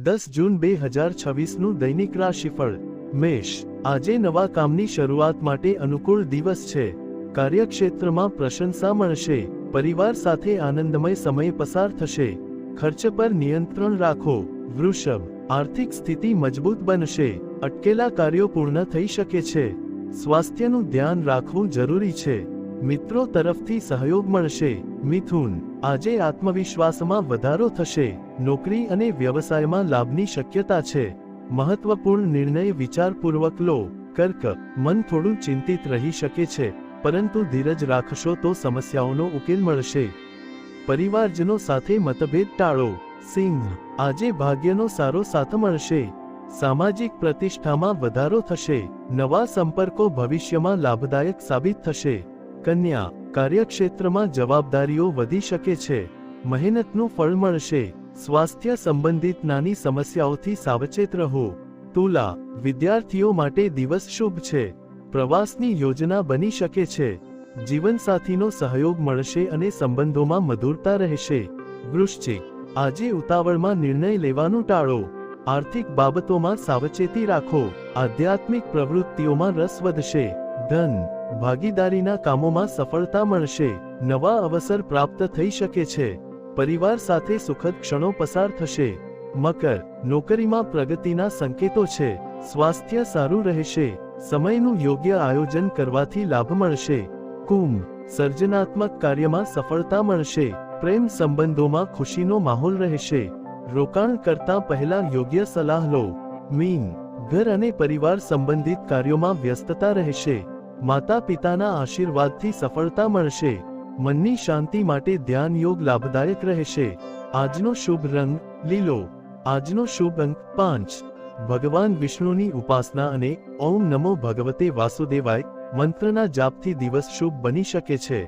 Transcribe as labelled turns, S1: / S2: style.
S1: 10 જૂન 2026નું દૈનિક રાશિફળ મેષ। આજે નવા કામની શરૂઆત માટે અનુકૂળ દિવસ છે। કાર્યક્ષેત્રમાં પ્રશંસા મળશે। પરિવાર સાથે આનંદમય સમય પસાર થશે। ખર્ચ પર નિયંત્રણ રાખો। વૃષભ, આર્થિક સ્થિતિ મજબૂત બનશે। અટકેલા કાર્યો પૂર્ણ થઈ શકે છે। સ્વાસ્થ્યનું ધ્યાન રાખવું જરૂરી છે। મિત્રો તરફથી સહયોગ મળશે। મિથુન, આજે આત્મવિશ્વાસમાં વધારો થશે। નોકરી અને વ્યવસાયમાં લાભની શક્યતા છે। મહત્વપૂર્ણ નિર્ણય વિચારપૂર્વક લો। કર્ક, મન થોડું ચિંતિત રહી શકે છે, પરંતુ ધીરજ રાખશો તો સમસ્યાઓનો ઉકેલ મળશે। પરિવારજનો સાથે મતભેદ ટાળો। સિંહ, આજે ભાગ્યનો સારો સાથ મળશે। સામાજિક પ્રતિષ્ઠામાં વધારો થશે। નવા સંપર્કો ભવિષ્યમાં લાભદાયક સાબિત થશે। કન્યા, કાર્યક્ષેત્રમાં જવાબદારીઓ વધી શકે છે। મહેનતનું ફળ મળશે। સ્વાસ્થ્ય સંબંધિત નાની સમસ્યાઓથી સાવચેત રહો। તુલા, વિદ્યાર્થીઓ માટે દિવસ શુભ છે। પ્રવાસની યોજના બની શકે છે। જીવનસાથીનો સહયોગ મળશે અને સંબંધોમાં મધુરતા રહેશે। વૃશ્ચિક, આજે ઉતાવળમાં નિર્ણય લેવાનું ટાળો। આર્થિક બાબતોમાં સાવચેતી રાખો। આધ્યાત્મિક પ્રવૃત્તિઓમાં રસ વધશે। ધન, ભાગીદારીના કામોમાં સફળતા મળશે। નવા અવસર પ્રાપ્ત થઈ શકે છે। પરિવાર સાથે સુખદ ક્ષણો પસાર થશે। મકર, નોકરીમાં પ્રગતિના સંકેતો છે। સ્વાસ્થ્ય સારું રહેશે। સમયનું યોગ્ય આયોજન કરવાથી લાભ મળશે। કુંભ, સર્જનાત્મક કાર્યમાં સફળતા મળશે। પ્રેમ સંબંધોમાં ખુશીનો માહોલ રહેશે। રોકાણ કરતા પહેલા યોગ્ય સલાહ લો। મીન, ઘર અને પરિવાર સંબંધિત કાર્યોમાં વ્યસ્તતા રહેશે। માતા પિતાના આશીર્વાદથી સફળતા મળશે। મનની શાંતિ માટે ધ્યાન યોગ લાભદાયક રહેશે। આજનો શુભ રંગ લીલો। આજનો શુભ અંક 5। ભગવાન વિષ્ણુની ઉપાસના અને ઓમ નમો ભગવતે વાસુદેવાય મંત્રના જાપથી દિવસ શુભ બની શકે છે।